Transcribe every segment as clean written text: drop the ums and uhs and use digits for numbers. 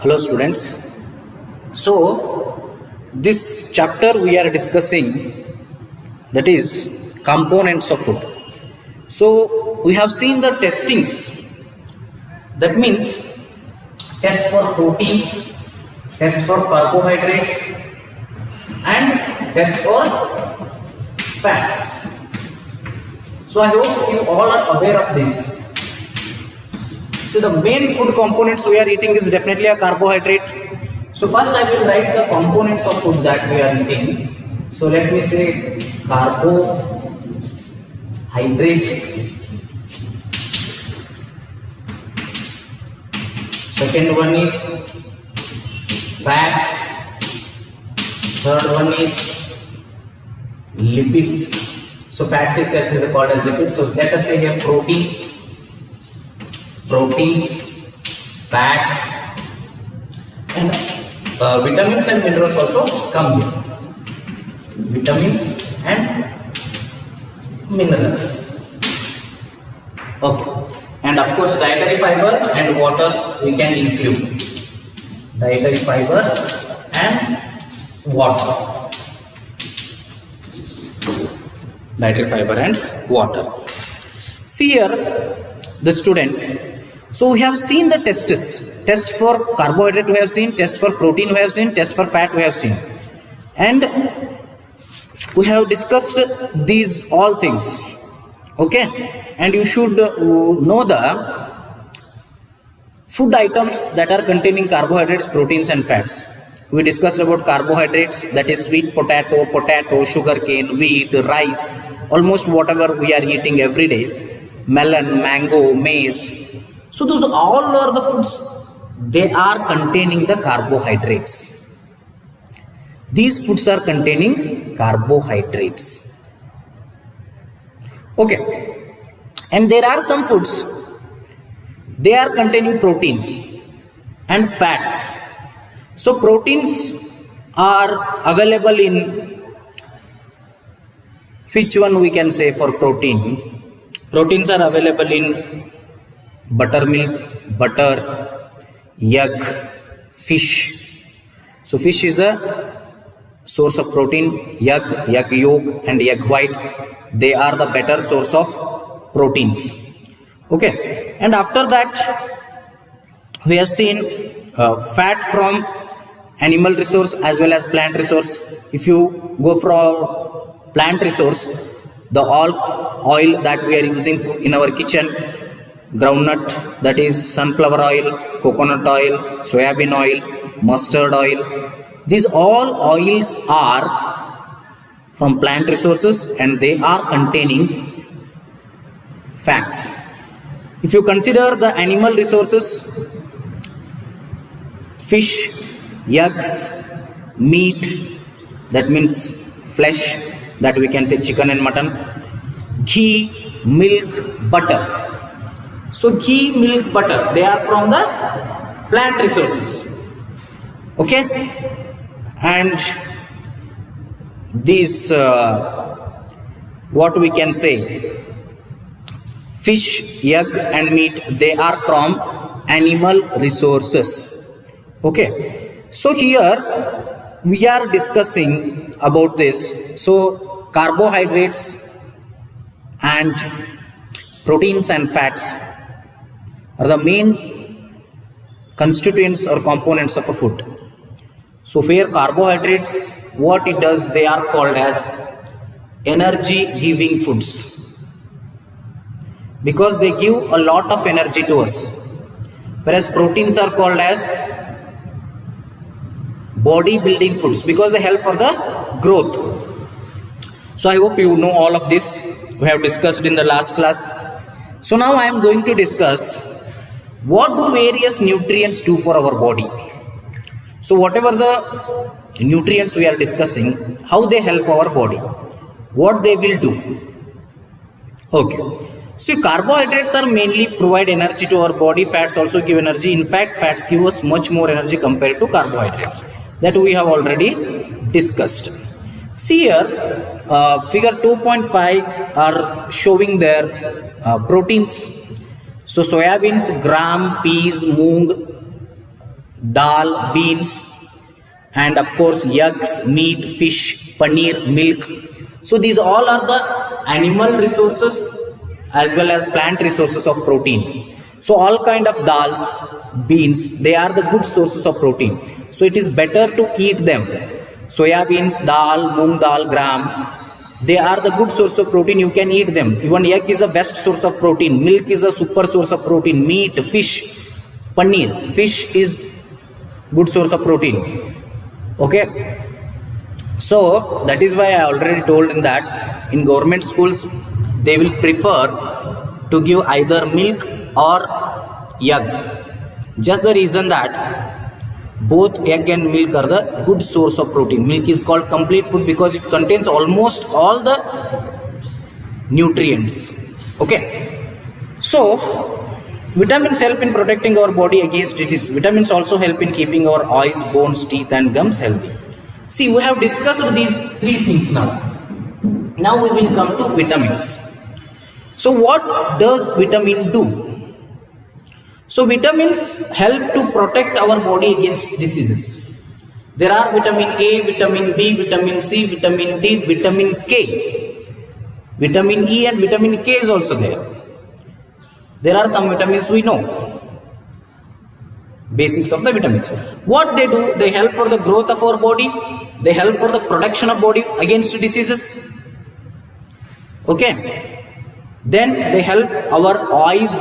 Hello students. So this chapter we are discussing, that is components of food. So we have seen the testings, that means test for proteins, test for carbohydrates and test for fats. So I hope you all are aware of this. So the main food components we are eating is definitely a carbohydrate. So first I will write the components of food that we are eating. So let me say carbohydrates. Second one is fats. Third one is lipids. So fats itself is called as lipids. So let us say here proteins, fats, and vitamins and minerals also come here. Vitamins and minerals. Okay. And of course dietary fiber and water we can include. Dietary fiber and water. Dietary fiber and water. See here the students. So we have seen the tests. Test for carbohydrate we have seen, test for protein we have seen, test for fat we have seen. And we have discussed these all things. Okay. And you should know the food items that are containing carbohydrates, proteins and fats. We discussed about carbohydrates, that is sweet potato, sugarcane, wheat, rice, almost whatever we are eating every day, melon, mango, maize. So those all are the foods, they are containing the carbohydrates. These foods are containing carbohydrates. Okay. And there are some foods, they are containing proteins and fats. So proteins are available in, which one we can say for protein? Proteins are available in buttermilk, butter, egg, fish. So fish is a source of protein. Egg yolk and egg white, they are the better source of proteins. Okay. And after that we have seen fat from animal resource as well as plant resource. If you go for plant resource, the all oil that we are using in our kitchen, groundnut, that is sunflower oil, coconut oil, soybean oil, mustard oil, these all oils are from plant resources and they are containing fats. If you consider the animal resources, fish, eggs, meat, that means flesh, that we can say chicken and mutton, ghee, milk, butter. So ghee, milk, butter, they are from the plant resources. Okay. And these what we can say, fish, egg and meat, they are from animal resources. Okay. So here we are discussing about this. So carbohydrates and proteins and fats are the main constituents or components of a food. So where carbohydrates, what it does, they are called as energy giving foods, because they give a lot of energy to us, whereas proteins are called as body building foods because they help for the growth. So I hope you know all of this. We have discussed in the last class. So now I am going to discuss what do various nutrients do for our body. So whatever the nutrients we are discussing, how they help our body, what they will do. Okay. So carbohydrates are mainly provide energy to our body. Fats also give energy. In fact, fats give us much more energy compared to carbohydrate. That we have already discussed. See here, figure 2.5 are showing their proteins. So soybeans, gram, peas, moong, dal, beans, and of course eggs, meat, fish, paneer, milk. So these all are the animal resources as well as plant resources of protein. So all kind of dals, beans, they are the good sources of protein. So it is better to eat them. Soya beans, dal, moong dal, gram, they are the good source of protein. You can eat them. Even egg is the best source of protein. Milk is a super source of protein. Meat, fish, paneer. Fish is good source of protein. Okay. So that is why I already told in that in government schools they will prefer to give either milk or egg. Just the reason that both egg and milk are the good source of protein. Milk is called complete food because it contains almost all the nutrients. Okay. So vitamins help in protecting our body against disease. Vitamins also help in keeping our eyes, bones, teeth and gums healthy. See, we have discussed these three things now. Now we will come to vitamins. So what does vitamin do? So vitamins help to protect our body against diseases. There are vitamin A, vitamin B, vitamin C, vitamin D, vitamin K. Vitamin E and vitamin K is also there. There are some vitamins we know. Basics of the vitamins. What they do, they help for the growth of our body. They help for the protection of body against diseases. Okay. Then they help our eyes,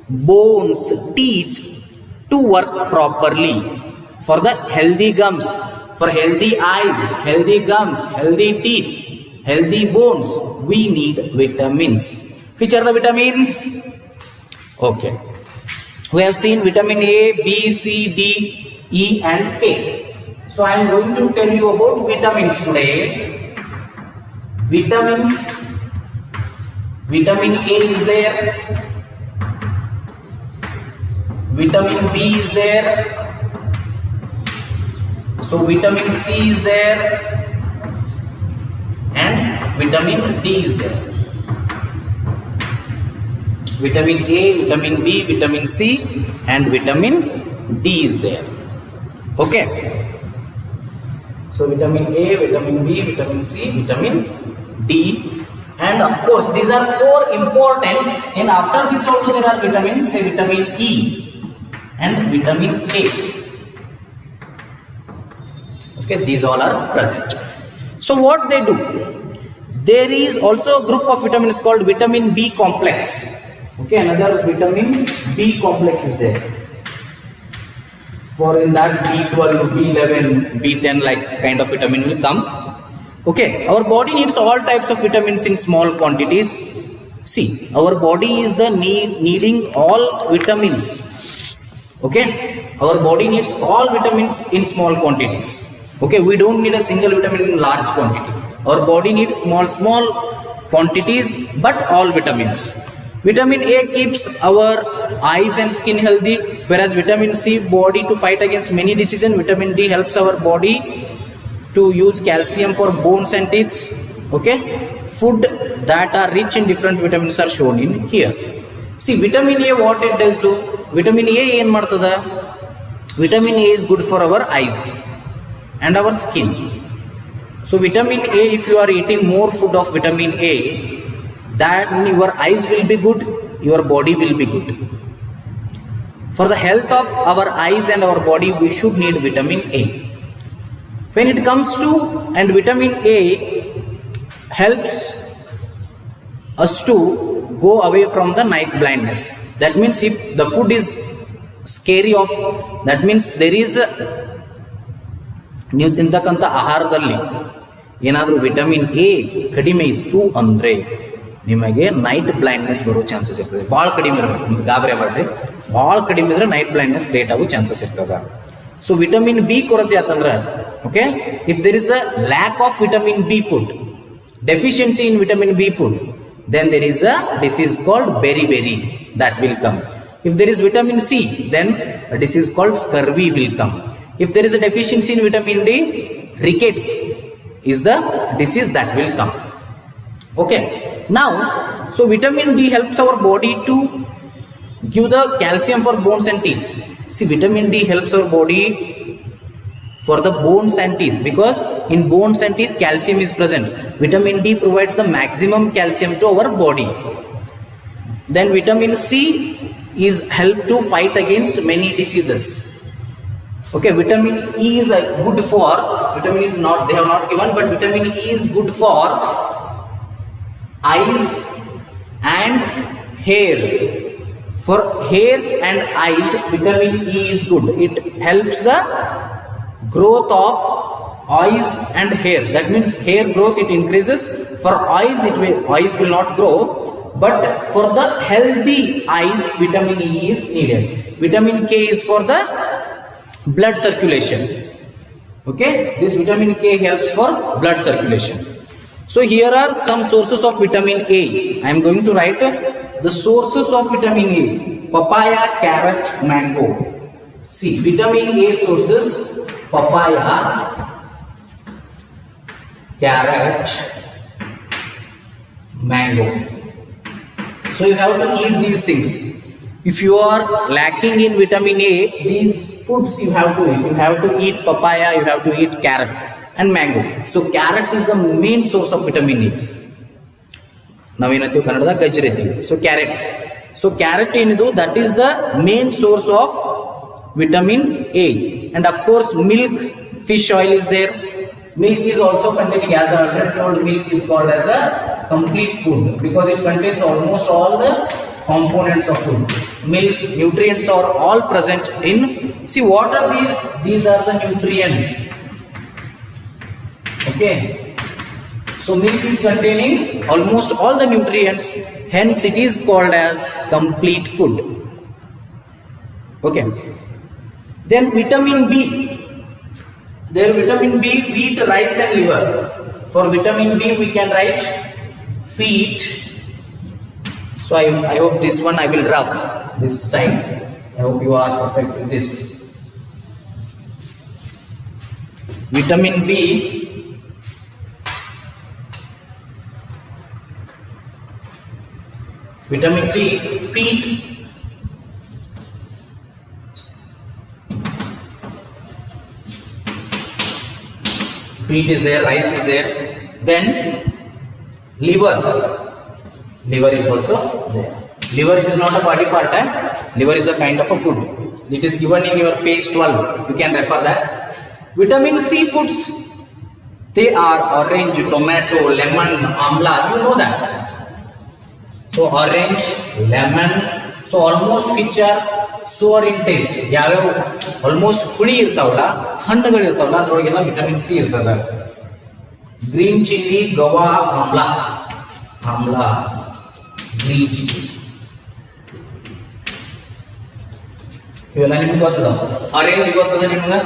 bones, teeth to work properly. For the healthy gums, for healthy eyes, healthy gums, healthy teeth, healthy bones, we need vitamins. Which are the vitamins? Okay. We have seen vitamin A, B, C, D, E and K. So I am going to tell you about vitamins today. Vitamins. Vitamin A is there. Vitamin B is there. So vitamin C is there. And vitamin D is there. Vitamin A, vitamin B, vitamin C and vitamin D is there. Okay. So vitamin A, vitamin B, vitamin C, vitamin D. And of course these are four important, and after this also there are vitamins, say vitamin E and vitamin A. Okay, these all are present. So what they do? There is also a group of vitamins called vitamin B complex. Okay, another vitamin B complex is there. For in that B12, B11, B10 like kind of vitamin will come. Okay, our body needs all types of vitamins in small quantities. See, our body is the needing all vitamins. Okay, our body needs all vitamins in small quantities. Okay, we don't need a single vitamin in large quantity. Our body needs small quantities but all vitamins. Vitamin A keeps our eyes and skin healthy, whereas vitamin C body to fight against many diseases, and vitamin D helps our body to use calcium for bones and teeth. Okay, food that are rich in different vitamins are shown in here. See, vitamin A, what it does do? Vitamin A ಏನು ಮಾಡ್ತದ? Vitamin A is good for our eyes and our skin. So vitamin A, if you are eating more food of vitamin A, that your eyes will be good, your body will be good. For the health of our eyes and our body, we should need vitamin A. When it comes to, and vitamin A helps us to go away from the night blindness. That means if the food is scary of, that means there is ನೀವು ತಿಂತಕ್ಕಂಥ ಆಹಾರದಲ್ಲಿ ಏನಾದರೂ vitamin A ಕಡಿಮೆ ಇತ್ತು ಅಂದರೆ ನಿಮಗೆ night blindness ಬರೋ chances ಇರ್ತದೆ. ಭಾಳ ಕಡಿಮೆ ಇರಬೇಕು, ಮತ್ತು ಗಾಬರಿ ಮಾಡ್ರಿ, ಭಾಳ ಕಡಿಮೆ ಇದ್ರೆ ನೈಟ್ ಬ್ಲೈಂಡ್ನೆಸ್ ಕ್ರಿಯೇಟ್ ಆಗೋ ಚಾನ್ಸಸ್ ಇರ್ತದೆ. ಸೊ ವಿಟಮಿನ್ ಬಿ ಕೊರತೆ ಆತಂದ್ರೆ, okay, if there is a lack of vitamin B food, deficiency in vitamin B food, then there is a disease called beriberi that will come. If there is vitamin C, then a disease called scurvy will come. If there is a deficiency in vitamin D, rickets is the disease that will come. Okay, now so vitamin D helps our body to give the calcium for bones and teeth. See, vitamin D helps our body for the bones and teeth, because in bones and teeth calcium is present. Vitamin D provides the maximum calcium to our body. Then vitamin C is help to fight against many diseases. Okay, vitamin E is good for, vitamin is not, they have not given, but vitamin E is good for eyes and hair. For hairs and eyes, vitamin E is good. It helps the growth of eyes and hairs. That means hair growth it increases. For eyes, eyes will not grow. But for the healthy eyes, vitamin E is needed. Vitamin K is for the blood circulation. Okay, this vitamin K helps for blood circulation. So here are some sources of vitamin A. I am going to write the sources of vitamin A: papaya, carrot, mango. See, vitamin A sources: papaya, carrot, mango. So you have to eat these things. If you are lacking in vitamin A, these foods you have to eat. You have to eat papaya, you have to eat carrot and mango. So carrot is the main source of vitamin A. Navinatu Kannada gajreti. So carrot. So carrot enidu, that is the main source of vitamin A. And of course milk, fish oil is there. Milk is also containing, as I already told, milk is called as a complete food because it contains almost all the components of food. Milk, nutrients are all present in. See, what are these? These are the nutrients. Okay. So milk is containing almost all the nutrients, hence it is called as complete food. Okay. Then vitamin B. There vitamin B, wheat, rice and liver. For vitamin B we can write wheat. So I hope this one I will rub this side. I hope you are perfect with this. Vitamin B, vitamin B, wheat, wheat is there, rice is there. Then liver. Liver is also there. Liver is not a body part. Liver is a kind of a food. It is given in your page 12. You can refer that. Vitamin C foods. They are orange, tomato, lemon, amla. You know that. So orange, lemon. So almost which are sour in taste. Almost huli irtavalla, hannugal irtavalla, adrogella vitamin C irtada. Green chili, guava, amla, green chili. ಇವೆಲ್ಲ ನಿಮ್ಗೆ ಗೊತ್ತದ. Orange ಗೊತ್ತದ ನಿಮ್ಗೆ?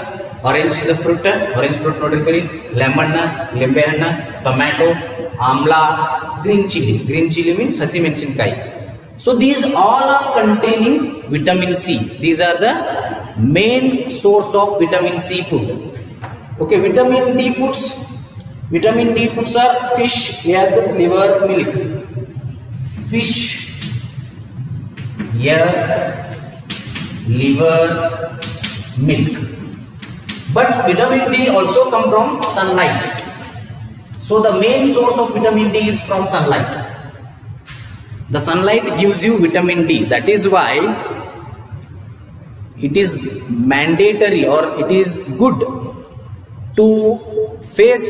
Orange is a fruit. Orange fruit ನೋಡಿರ್ತೀರಿ. Lemon, ಲಿಂಬೆ ಹಣ್ಣು, tomato, amla, green chilli. Green chilli means ಹಸಿ ಮೆಣಸಿನಕಾಯಿ. So these all are containing vitamin C. These are the main source of vitamin C food. Okay, vitamin D foods. Vitamin D foods are fish, egg, liver, milk. Fish, egg, liver, milk. But vitamin D also come from sunlight. So the main source of vitamin D is from sunlight. The sunlight gives you vitamin D. That is why it is mandatory or it is good to face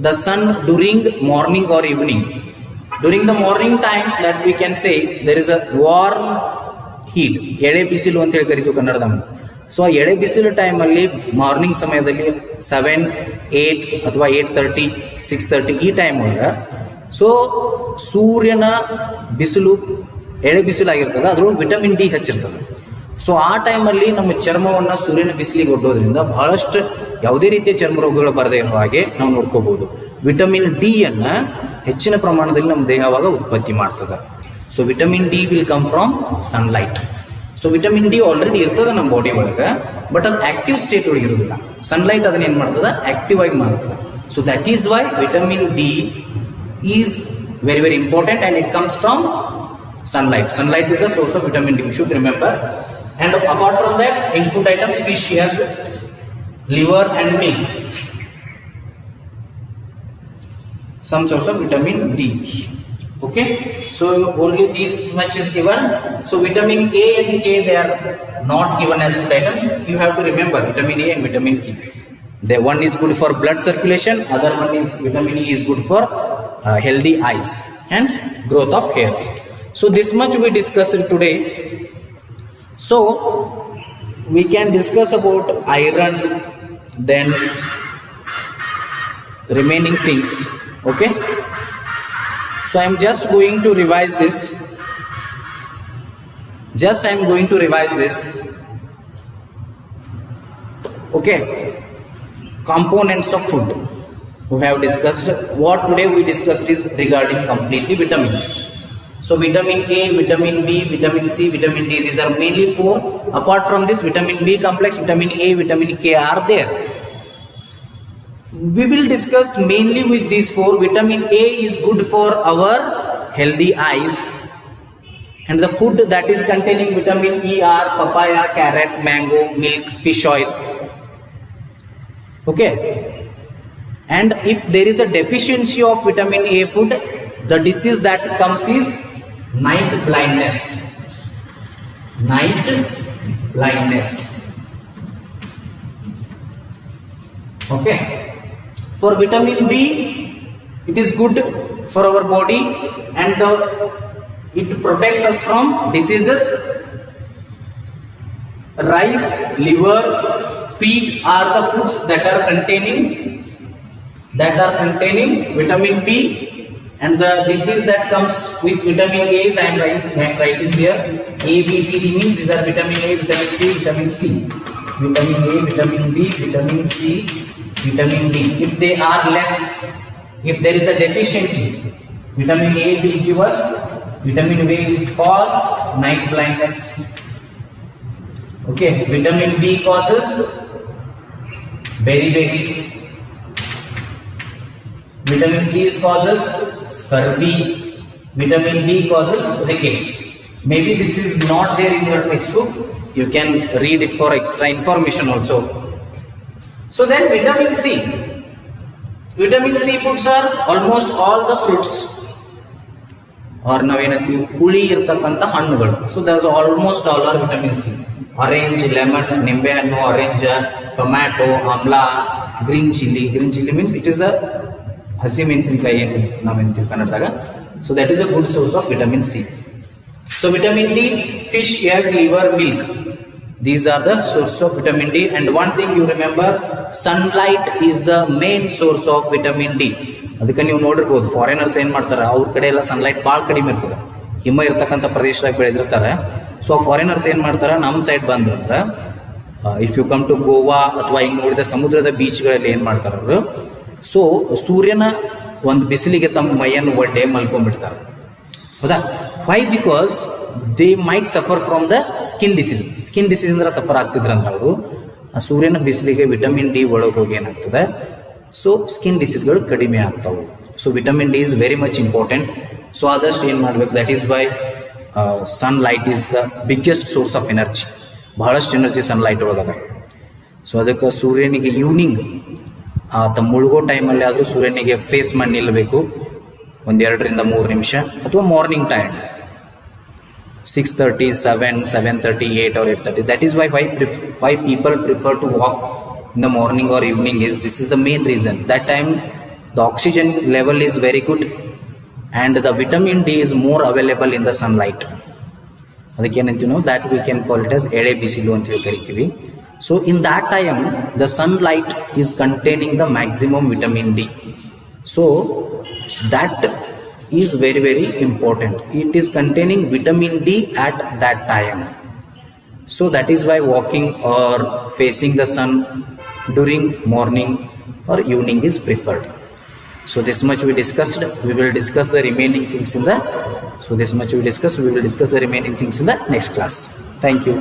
the sun during morning or evening. During the morning time, that we can say there is a warm heat. ಎಳೆ ಬಿಸಿಲು ಅಂತ ಹೇಳಿ ಕರೀತೀವಿ ಕನ್ನಡದಲ್ಲಿ. So ಆ ಎಳೆ ಬಿಸಿಲು ಟೈಮಲ್ಲಿ ಮಾರ್ನಿಂಗ್ ಸಮಯದಲ್ಲಿ 7, 8 ಅಥವಾ 8:30, 6:30 ಈ ಟೈಮ್ ಒಳಗೆ ಸೊ ಸೂರ್ಯನ ಬಿಸಿಲು ಎಳೆ ಬಿಸಿಲಾಗಿರ್ತದೆ, ಅದ್ರೊಳಗೆ ವಿಟಮಿನ್ ಡಿ ಹೆಚ್ಚಿರ್ತದೆ. ಸೊ ಆ ಟೈಮಲ್ಲಿ ನಮ್ಮ ಚರ್ಮವನ್ನು ಸೂರ್ಯನ ಬಿಸಿಲಿಗೆ ಒಡ್ಡೋದ್ರಿಂದ ಬಹಳಷ್ಟು ಯಾವುದೇ ರೀತಿಯ ಚರ್ಮ ರೋಗಗಳು ಬರದೇ ಇರೋ ಹಾಗೆ ನಾವು ನೋಡ್ಕೋಬಹುದು. ವಿಟಮಿನ್ ಡಿ ಅನ್ನು ಹೆಚ್ಚಿನ ಪ್ರಮಾಣದಲ್ಲಿ ನಮ್ಮ ದೇಹವಾಗ ಉತ್ಪತ್ತಿ ಮಾಡ್ತದೆ. So vitamin D will come from sunlight. So vitamin D already ಇರ್ತದೆ ನಮ್ಮ ಬಾಡಿ ಒಳಗೆ, ಬಟ್ ಅದು ಆಕ್ಟಿವ್ ಸ್ಟೇಟ್ ಒಳಗೆ ಇರೋದಿಲ್ಲ. ಸನ್ಲೈಟ್ ಅದನ್ನ ಏನು ಮಾಡ್ತದೆ, ಆಕ್ಟಿವ್ ಆಗಿ ಮಾಡ್ತದೆ. So that is why vitamin D is very important and it comes from Sunlight. Sunlight is the source of vitamin D, you should remember. And apart from that, in food items, fish, egg, liver and milk, some source of vitamin D. Okay, so only this much is given. So vitamin A and K, they are not given as food items. You have to remember vitamin A and vitamin K. The one is good for blood circulation, other one is vitamin E is good for healthy eyes and growth of hairs. So this much we discussed today. So we can discuss about iron, then remaining things. Okay, so I am just going to revise this. Okay, components of food we have discussed. What today we discussed is regarding completely vitamins. So vitamin A, vitamin B, vitamin C, vitamin D, these are mainly 4. Apart from this, vitamin B complex, vitamin A, vitamin K are there. We will discuss mainly with these 4. Vitamin A is good for our healthy eyes, and the food that is containing vitamin E are papaya, carrot, mango, milk, fish oil. Okay, and if there is a deficiency of vitamin A food, the disease that comes is night blindness. Okay. For vitamin B, it is good for our body, and it protects us from diseases. Rice, liver, peat are the foods that are containing vitamin B, and the disease that comes with vitamin A is I am writing here. A, B, C, D means these are vitamin A, vitamin B, vitamin C. Vitamin A, vitamin B, vitamin C, vitamin D. If they are less, if there is a deficiency, vitamin A will give us, vitamin B will cause night blindness. Okay, vitamin B causes beriberi. Vitamin C causes scurvy. Vitamin D causes rickets. Maybe this is not there in your textbook. You can read it for extra information also. So then vitamin C. Vitamin C foods are almost all the fruits, or navenati huli irtakanta hannugalu. So there's almost all are vitamin C. Orange, lemon, nimbe hannu, orange, tomato, amla, green chili. Green chili means it is the hasi ಮೆಣಸಿನಕಾಯಿ naventu kannadaga. So that is a good source of vitamin C. So vitamin D, fish, egg, liver, milk. These are the source of vitamin D. And one thing you remember, sunlight is the main source of vitamin D. ಅದಕ್ಕೆ ನೀವು ನೋಡಿರ್ಬೋದು, foreigners ಏನು ಮಾಡ್ತಾರೆ, ಅವ್ರ ಕಡೆ ಎಲ್ಲ sunlight ಭಾಳ ಕಡಿಮೆ ಇರ್ತದೆ, ಹಿಮ ಇರ್ತಕ್ಕಂಥ ಪ್ರದೇಶದಾಗ ಬೆಳೆದಿರ್ತಾರೆ. ಸೊ ಫಾರಿನರ್ಸ್ ಏನು ಮಾಡ್ತಾರೆ, ನಮ್ಮ ಸೈಡ್ ಬಂದ್ರಂದ್ರೆ if you come to Goa ಅಥವಾ ಹಿಂಗೆ ನೋಡಿದ ಸಮುದ್ರದ ಬೀಚ್ಗಳಲ್ಲಿ ಏನು ಮಾಡ್ತಾರೆ ಅವರು, ಸೊ ಸೂರ್ಯನ ಒಂದು ಬಿಸಿಲಿಗೆ ತಮ್ಮ ಮೈಯನ್ನು ಒಡ್ಡೆ ಮಲ್ಕೊಂಡ್ಬಿಡ್ತಾರೆ. ಹೌದಾ? Why? Because they might suffer from the skin disease ಅಂದ್ರೆ ಸಫರ್ ಆಗ್ತಿದ್ರಂದ್ರೆ ಅವರು ಆ ಸೂರ್ಯನ ಬಿಸಿಲಿಗೆ ವಿಟಮಿನ್ ಡಿ ಒಳಗೆ ಹೋಗಿ ಏನಾಗ್ತದೆ, ಸೊ ಸ್ಕಿನ್ ಡಿಸೀಸ್ಗಳು ಕಡಿಮೆ ಆಗ್ತಾವೆ. So vitamin D is very much important. So ಆದಷ್ಟು ಏನು ಮಾಡಬೇಕು, that is why sunlight is the biggest source of energy. ಬಹಳಷ್ಟು ಎನರ್ಜಿ ಸನ್ಲೈಟ್ ಒಳಗದ. ಸೊ ಅದಕ್ಕೆ ಸೂರ್ಯನಿಗೆ ಈವ್ನಿಂಗ್ ಆತ ಮುಳುಗೋ ಟೈಮಲ್ಲಿ ಆದರೂ ಸೂರ್ಯನಿಗೆ ಫೇಸ್ ಮಾಡಿ ನಿಲ್ಲಬೇಕು ಒಂದು 2 ರಿಂದ 3 ನಿಮಿಷ, ಅಥವಾ morning time 6:30, 7, 7:30, 8 or 8:30. That is why people prefer to walk in the morning or evening. This is the main reason. That time the oxygen level is very good and the vitamin D is more available in the sunlight. ಅದಕ್ಕೆ ಏನಂತೀವಿ ನಾವು, that we can call it as ಎಳೆ ಬಿಸಿಲು ಅಂತ ಹೇಳಿ ಕರಿತೀವಿ. So in that time the sunlight is containing the maximum vitamin D. So that is very, very important. It is containing vitamin D at that time. So that is why walking or facing the sun during morning or evening is preferred. So this much we discussed. We will discuss the remaining things in the next class. Thank you.